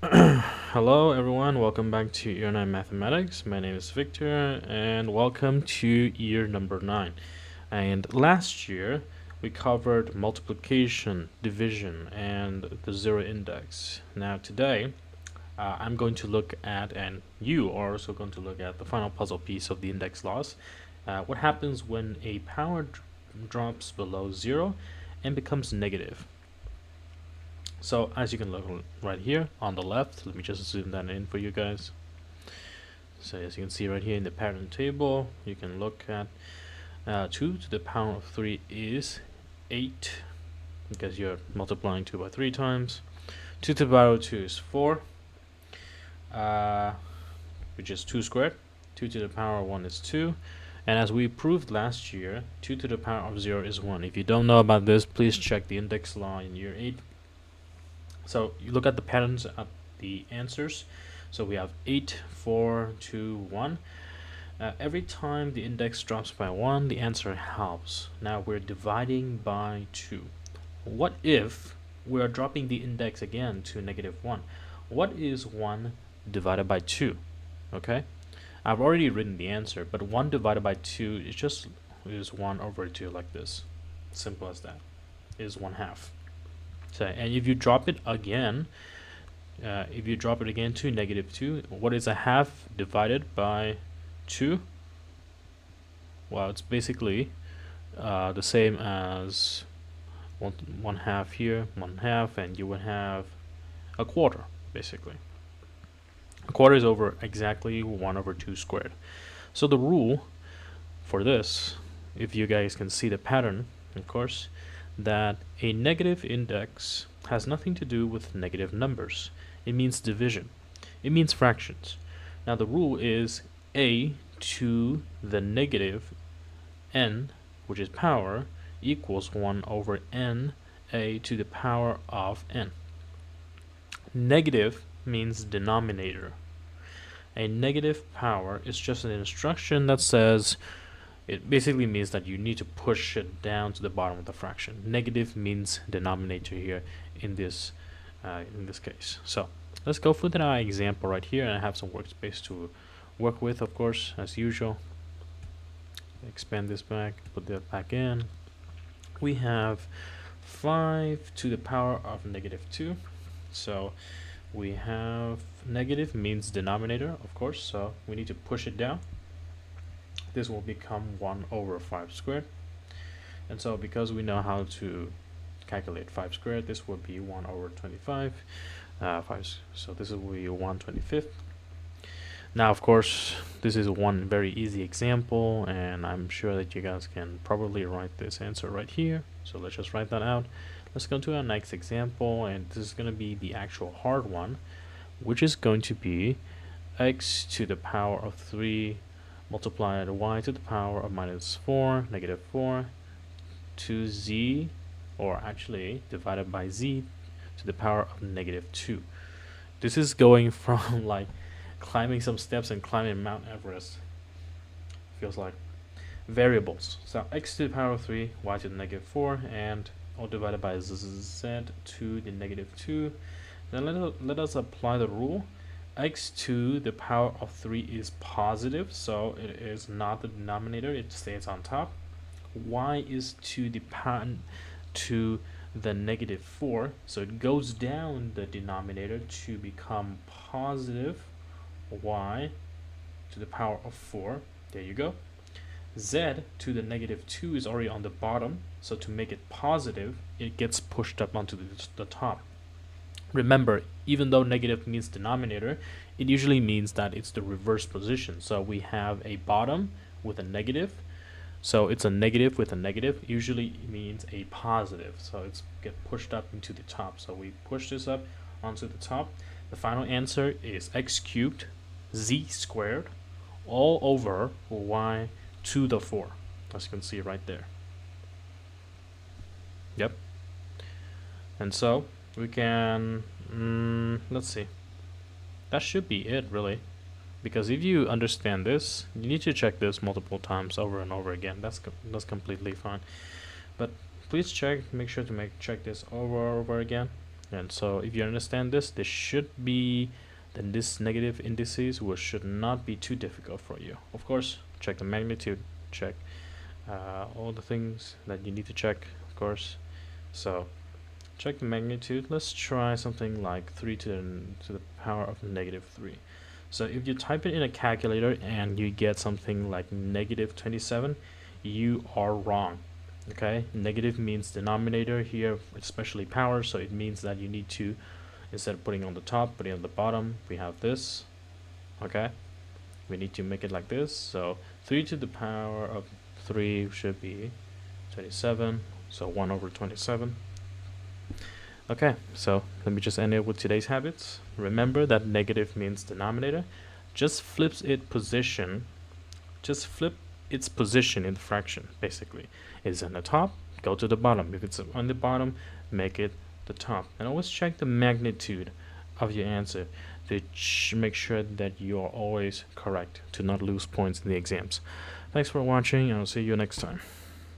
Hello everyone, welcome back to Year 9 Mathematics. My name is Victor and welcome to year number 9. And last year we covered multiplication, division, and the zero index. Now today I'm going to look at, and you are also going to look at, the final puzzle piece of the index laws. What happens when a power drops below 0 and becomes negative? So as you can look right here on the left, let me just zoom that in for you guys. So as you can see right here in the pattern table, you can look at 2 to the power of 3 is 8, because you're multiplying 2 by 3 times. 2 to the power of 2 is 4, which is 2 squared. 2 to the power of 1 is 2. And as we proved last year, 2 to the power of 0 is 1. If you don't know about this, please check the index law in year 8. So you look at the patterns of the answers. So we have 8, 4, 2, 1. Every time the index drops by 1, the answer helps. Now we're dividing by 2. What if we're dropping the index again to -1? What is 1 divided by 2? Okay, I've already written the answer, but 1 divided by 2 is 1 over 2, like this. Simple as that. Is 1/2. So, and if you drop it again, to -2, what is a half divided by 2? Well, it's basically the same as one half here, 1/2, and you would have a quarter, basically. A quarter is over exactly 1 over 2 squared. So the rule for this, if you guys can see the pattern, of course, that a negative index has nothing to do with negative numbers. It means division. It means fractions. Now the rule is a to the negative n, which is power, equals 1 over n a to the power of n. Negative means denominator. A negative power is just an instruction that says, it basically means that you need to push it down to the bottom of the fraction. Negative means denominator here in this case. So let's go for the example right here, and I have some workspace to work with, of course, as usual. Expand this back, put that back in. We have 5 to the power of -2. So we have negative means denominator, of course, so we need to push it down. This will become 1 over 5 squared. And so because we know how to calculate 5 squared, this will be 1 over 25. So this will be 1/25. Now, of course, this is one very easy example, and I'm sure that you guys can probably write this answer right here. So let's just write that out. Let's go to our next example, and this is going to be the actual hard one, which is going to be x to the power of 3 multiplied y to the power of -4, -4, to z, or actually divided by z to the power of -2. This is going from like climbing some steps and climbing Mount Everest. Feels like variables. So x to the power of 3, y to the -4, and all divided by z to the -2. Then let us apply the rule. X to the power of 3 is positive, so it is not the denominator, it stays on top. Y is to the power to the -4, so it goes down the denominator to become positive y to the power of 4. There you go. Z to the -2 is already on the bottom, so to make it positive, it gets pushed up onto the top. Remember, even though negative means denominator, it usually means that it's the reverse position. So we have a bottom with a negative. So it's a negative with a negative. Usually means a positive. So it's get pushed up into the top. So we push this up onto the top. The final answer is x cubed z squared all over y to the 4. As you can see right there. Yep. And so we can, let's see. That should be it, really. Because if you understand this, you need to check this multiple times over and over again. That's completely fine. But please check, make sure to check this over again. And so if you understand this, then this negative indices should not be too difficult for you. Of course, check the magnitude, check all the things that you need to check, of course. So check the magnitude. Let's try something like 3 to the power of negative 3. So if you type it in a calculator and you get something like negative 27, you are wrong. Okay, negative means denominator here, especially power, so it means that you need to, instead of putting on the top, putting on the bottom, we have this. Okay, we need to make it like this. So 3 to the power of 3 should be 27, so 1 over 27. Okay, so let me just end it with today's habits. Remember that negative means denominator. Just flips it position. Just flip its position in the fraction, basically. It's on the top, go to the bottom. If it's on the bottom, make it the top. And always check the magnitude of your answer to make sure that you are always correct, to not lose points in the exams. Thanks for watching, and I'll see you next time.